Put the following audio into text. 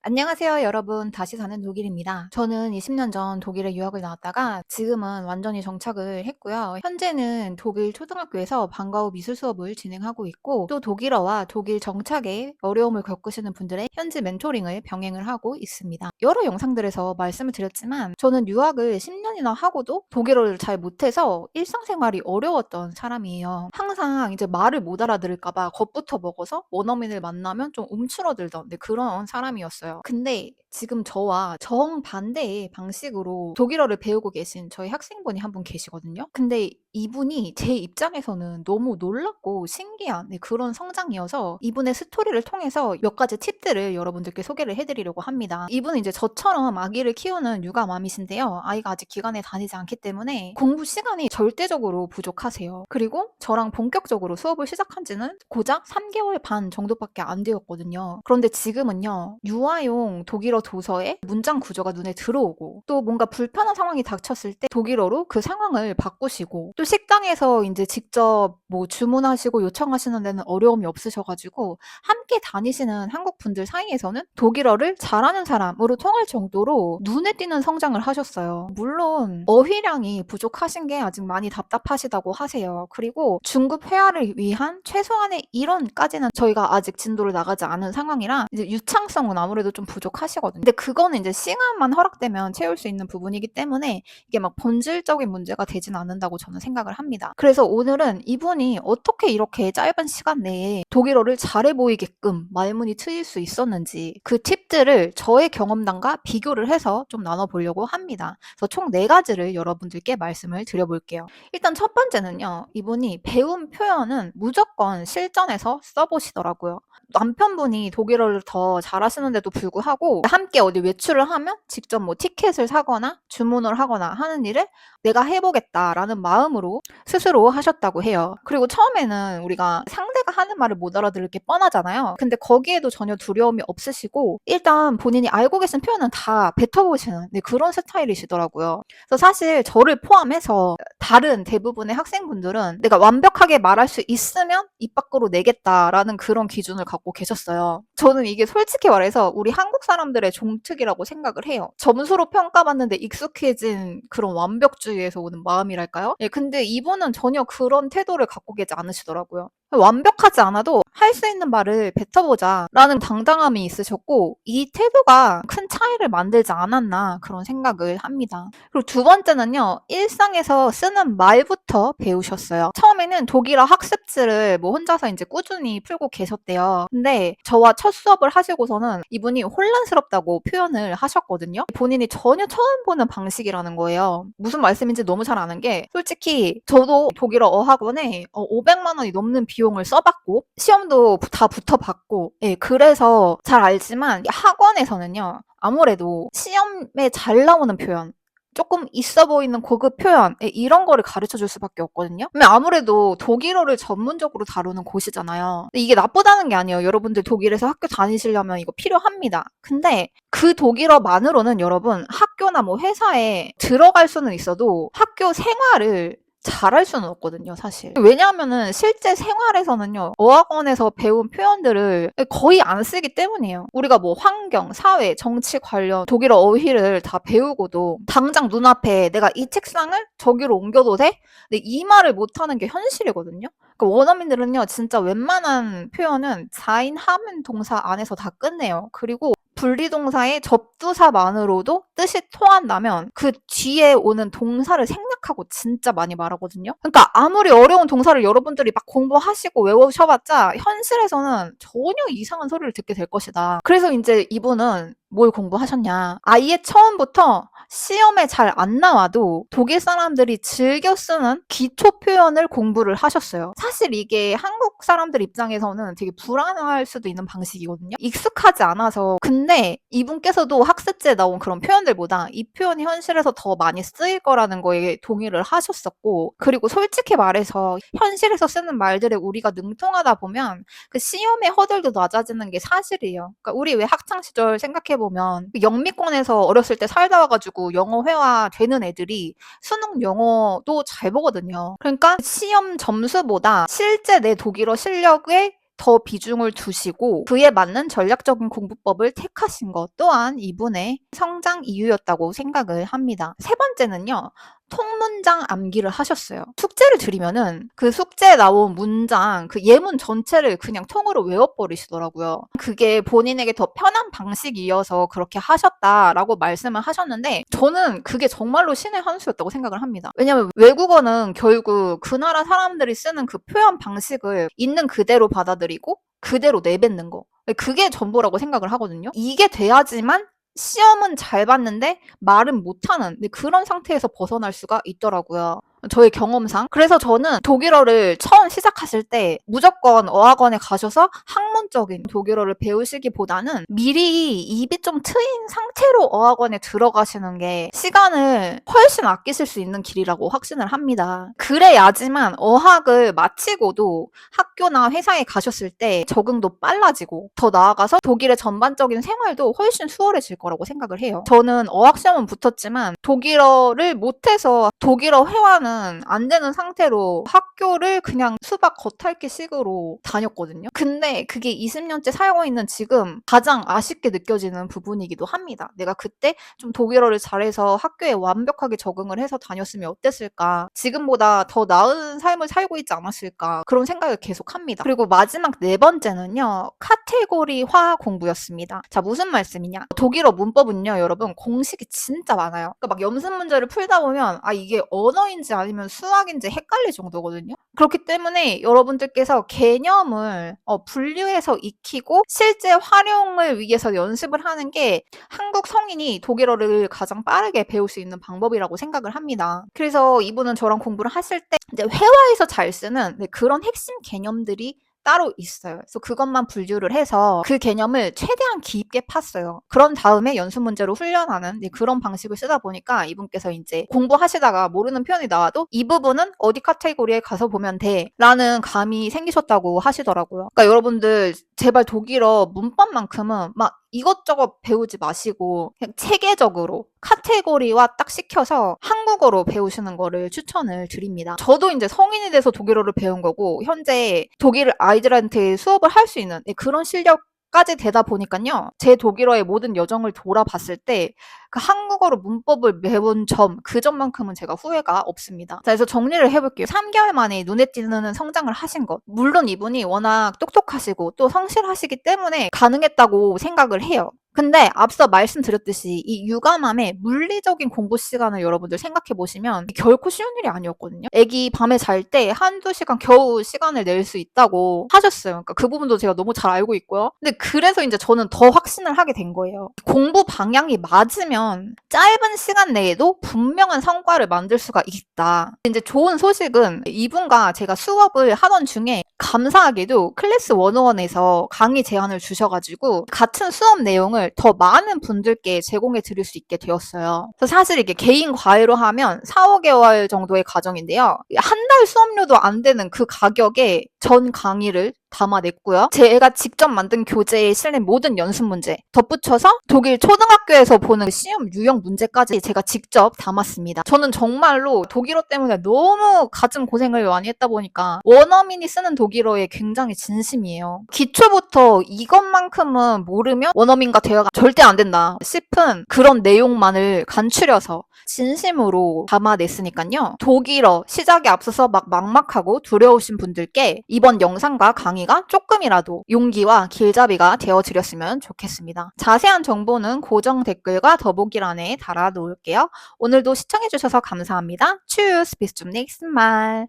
안녕하세요, 여러분. 다시 사는 독일입니다. 저는 20년 전 독일에 유학을 나왔다가 지금은 완전히 정착을 했고요. 현재는 독일 초등학교에서 방과 후 미술 수업을 진행하고 있고 또 독일어와 독일 정착에 어려움을 겪으시는 분들의 현지 멘토링을 병행을 하고 있습니다. 여러 영상들에서 말씀을 드렸지만 저는 유학을 10년이나 하고도 독일어를 잘 못해서 일상생활이 어려웠던 사람이에요. 항상 이제 말을 못 알아들을까 봐 겁부터 먹어서 원어민을 만나면 좀 움츠러들던 그런 사람이었어요. 근데 지금 저와 정반대의 방식으로 독일어를 배우고 계신 저희 학생분이 한 분 계시거든요. 근데 이분이 제 입장에서는 너무 놀랍고 신기한 그런 성장이어서 이분의 스토리를 통해서 몇 가지 팁들을 여러분들께 소개를 해드리려고 합니다. 이분은 이제 저처럼 아기를 키우는 육아맘이신데요. 아이가 아직 기관에 다니지 않기 때문에 공부 시간이 절대적으로 부족하세요. 그리고 저랑 본격적으로 수업을 시작한 지는 고작 3개월 반 정도밖에 안 되었거든요. 그런데 지금은요, 유아용 독일어 도서에 문장 구조가 눈에 들어오고 또 뭔가 불편한 상황이 닥쳤을 때 독일어로 그 상황을 바꾸시고 또 식당에서 이제 직접 뭐 주문하시고 요청하시는 데는 어려움이 없으셔가지고 함께 다니시는 한국 분들 사이에서는 독일어를 잘하는 사람으로 통할 정도로 눈에 띄는 성장을 하셨어요. 물론 어휘량이 부족하신 게 아직 많이 답답하시다고 하세요. 그리고 중급 회화를 위한 최소한의 이론까지는 저희가 아직 진도를 나가지 않은 상황이라 이제 유창성은 아무래도 좀 부족하시거든요. 근데 그거는 이제 시간만 허락되면 채울 수 있는 부분이기 때문에 이게 막 본질적인 문제가 되진 않는다고 저는 생각을 합니다. 그래서 오늘은 이분이 어떻게 이렇게 짧은 시간 내에 독일어를 잘해 보이게끔 말문이 트일 수 있었는지 그 팁들을 저의 경험담과 비교를 해서 좀 나눠보려고 합니다. 그래서 총 4가지를 여러분들께 말씀을 드려볼게요. 일단 첫 번째는요. 이분이 배운 표현은 무조건 실전에서 써보시더라고요. 남편분이 독일어를 더 잘하시는데도 불구하고 함께 어디 외출을 하면 직접 뭐 티켓을 사거나 주문을 하거나 하는 일을 내가 해보겠다라는 마음으로 스스로 하셨다고 해요. 그리고 처음에는 우리가 상대가 하는 말을 못 알아들을 게 뻔하잖아요. 근데 거기에도 전혀 두려움이 없으시고 일단 본인이 알고 계신 표현은 다 뱉어보시는 그런 스타일이시더라고요. 그래서 사실 저를 포함해서 다른 대부분의 학생분들은 내가 완벽하게 말할 수 있으면 입 밖으로 내겠다라는 그런 기준을 갖고 계셨어요. 저는 이게 솔직히 말해서 우리 한국 사람들의 종특이라고 생각을 해요. 점수로 평가받는데 익숙해진 그런 완벽주의에서 오는 마음이랄까요? 예, 근데 이분은 전혀 그런 태도를 갖고 계지 않으시더라고요. 완벽하지 않아도 할 수 있는 말을 뱉어보자라는 당당함이 있으셨고 이 태도가 큰 차이를 만들지 않았나 그런 생각을 합니다. 그리고 두 번째는요. 일상에서 쓰는 말부터 배우셨어요. 처음에는 독일어 학습지를 뭐 혼자서 이제 꾸준히 풀고 계셨대요. 근데 저와 첫 수업을 하시고서는 이분이 혼란스럽다고 표현을 하셨거든요. 본인이 전혀 처음 보는 방식이라는 거예요. 무슨 말씀인지 너무 잘 아는 게 솔직히 저도 독일어 어학원에 500만 원이 넘는 비용을 써봤고 시험도 다 붙어봤고 그래서 잘 알지만 학원에서는요. 아무래도 시험에 잘 나오는 표현 조금 있어 보이는 고급 표현 이런 거를 가르쳐 줄 수밖에 없거든요. 근데 아무래도 독일어를 전문적으로 다루는 곳이잖아요. 근데 이게 나쁘다는 게 아니에요. 여러분들 독일에서 학교 다니시려면 이거 필요합니다. 근데 그 독일어만으로는 여러분 학교나 뭐 회사에 들어갈 수는 있어도 학교 생활을 잘할 수는 없거든요, 사실. 왜냐하면은 실제 생활에서는요, 어학원에서 배운 표현들을 거의 안 쓰기 때문이에요. 우리가 뭐 환경, 사회, 정치 관련 독일어 어휘를 다 배우고도 당장 눈앞에 내가 이 책상을 저기로 옮겨도 돼? 근데 이 말을 못하는 게 현실이거든요. 그러니까 원어민들은요, 진짜 웬만한 표현은 자인 하면 동사 안에서 다 끝내요. 그리고 분리동사의 접두사만으로도 뜻이 통한다면 그 뒤에 오는 동사를 생략하고 진짜 많이 말하거든요. 그러니까 아무리 어려운 동사를 여러분들이 막 공부하시고 외우셔봤자 현실에서는 전혀 이상한 소리를 듣게 될 것이다. 그래서 이제 이분은 뭘 공부하셨냐. 아예 처음부터 시험에 잘 안 나와도 독일 사람들이 즐겨 쓰는 기초 표현을 공부를 하셨어요. 사실 이게 한국 사람들 입장에서는 되게 불안할 수도 있는 방식이거든요. 익숙하지 않아서. 근데 이분께서도 학습지에 나온 그런 표현들보다 이 표현이 현실에서 더 많이 쓰일 거라는 거에 동의를 하셨었고 그리고 솔직히 말해서 현실에서 쓰는 말들에 우리가 능통하다 보면 그 시험의 허들도 낮아지는 게 사실이에요. 그러니까 우리 왜 학창 시절 생각해 보면 영미권에서 어렸을 때 살다 와가지고 영어 회화 되는 애들이 수능 영어도 잘 보거든요. 그러니까 시험 점수보다 실제 내 독일어 실력에 더 비중을 두시고 그에 맞는 전략적인 공부법을 택하신 것 또한 이분의 성장 이유였다고 생각을 합니다. 세 번째는요. 통문장 암기를 하셨어요. 숙제를 드리면은 그 숙제에 나온 문장, 그 예문 전체를 그냥 통으로 외워버리시더라고요. 그게 본인에게 더 편한 방식이어서 그렇게 하셨다라고 말씀을 하셨는데 저는 그게 정말로 신의 한 수였다고 생각을 합니다. 왜냐면 외국어는 결국 그 나라 사람들이 쓰는 그 표현 방식을 있는 그대로 받아들이고 그대로 내뱉는 거. 그게 전부라고 생각을 하거든요. 이게 돼야지만 시험은 잘 봤는데 말은 못하는 그런 상태에서 벗어날 수가 있더라고요. 저의 경험상. 그래서 저는 독일어를 처음 시작하실 때 무조건 어학원에 가셔서 학문적인 독일어를 배우시기보다는 미리 입이 좀 트인 상태로 어학원에 들어가시는 게 시간을 훨씬 아끼실 수 있는 길이라고 확신을 합니다. 그래야지만 어학을 마치고도 학교나 회사에 가셨을 때 적응도 빨라지고 더 나아가서 독일의 전반적인 생활도 훨씬 수월해질 거라고 생각을 해요. 저는 어학시험은 붙었지만 독일어를 못해서 독일어 회화는 안 되는 상태로 학교를 그냥 수박 겉핥기 식으로 다녔거든요. 근데 그게 20년째 살고 있는 지금 가장 아쉽게 느껴지는 부분이기도 합니다. 내가 그때 좀 독일어를 잘해서 학교에 완벽하게 적응을 해서 다녔으면 어땠을까? 지금보다 더 나은 삶을 살고 있지 않았을까? 그런 생각을 계속 합니다. 그리고 마지막 네 번째는요. 카테고리화 공부였습니다. 자, 무슨 말씀이냐? 독일어 문법은요, 여러분, 공식이 진짜 많아요. 그러니까 막 연습 문제를 풀다 보면 이게 언어인지 아니면 수학인지 헷갈릴 정도거든요. 그렇기 때문에 여러분들께서 개념을 분류해서 익히고 실제 활용을 위해서 연습을 하는 게 한국 성인이 독일어를 가장 빠르게 배울 수 있는 방법이라고 생각을 합니다. 그래서 이분은 저랑 공부를 하실 때 이제 회화에서 잘 쓰는 그런 핵심 개념들이 따로 있어요. 그래서 그것만 분류를 해서 그 개념을 최대한 깊게 팠어요. 그런 다음에 연습 문제로 훈련하는 그런 방식을 쓰다 보니까 이분께서 이제 공부하시다가 모르는 표현이 나와도 이 부분은 어디 카테고리에 가서 보면 돼 라는 감이 생기셨다고 하시더라고요. 그러니까 여러분들 제발 독일어 문법만큼은 막 이것저것 배우지 마시고 그냥 체계적으로 카테고리화 딱 시켜서 한국어로 배우시는 거를 추천을 드립니다. 저도 이제 성인이 돼서 독일어를 배운 거고 현재 독일 아이들한테 수업을 할 수 있는 그런 실력까지 되다 보니까요. 제 독일어의 모든 여정을 돌아봤을 때 그 한국어로 문법을 배운 점, 그 점만큼은 제가 후회가 없습니다. 자, 그래서 정리를 해볼게요. 3개월 만에 눈에 띄는 성장을 하신 것. 물론 이분이 워낙 똑똑하시고 또 성실하시기 때문에 가능했다고 생각을 해요. 근데 앞서 말씀드렸듯이 이 육아맘의 물리적인 공부 시간을 여러분들 생각해 보시면 결코 쉬운 일이 아니었거든요. 애기 밤에 잘 때 한두 시간 겨우 시간을 낼 수 있다고 하셨어요. 그러니까 그 부분도 제가 너무 잘 알고 있고요. 근데 그래서 이제 저는 더 확신을 하게 된 거예요. 공부 방향이 맞으면 짧은 시간 내에도 분명한 성과를 만들 수가 있다. 이제 좋은 소식은 이분과 제가 수업을 하던 중에 감사하게도 클래스 101에서 강의 제안을 주셔가지고 같은 수업 내용을 더 많은 분들께 제공해 드릴 수 있게 되었어요. 그래서 사실 이게 개인 과외로 하면 4, 5개월 정도의 과정인데요. 한 달 수업료도 안 되는 그 가격에 전 강의를 담아냈고요. 제가 직접 만든 교재에 실린 모든 연습 문제 덧붙여서 독일 초등학교에서 보는 시험 유형 문제까지 제가 직접 담았습니다. 저는 정말로 독일어 때문에 너무 갖은 고생을 많이 했다 보니까 원어민이 쓰는 독일어에 굉장히 진심이에요. 기초부터 이것만큼은 모르면 원어민과 대화가 절대 안 된다 싶은 그런 내용만을 간추려서 진심으로 담아냈으니까요. 독일어 시작에 앞서서 막 막막하고 두려우신 분들께 이번 영상과 강의가 조금이라도 용기와 길잡이가 되어드렸으면 좋겠습니다. 자세한 정보는 고정 댓글과 더보기란에 달아놓을게요. 오늘도 시청해주셔서 감사합니다. Tschüss, bis zum nächsten Mal.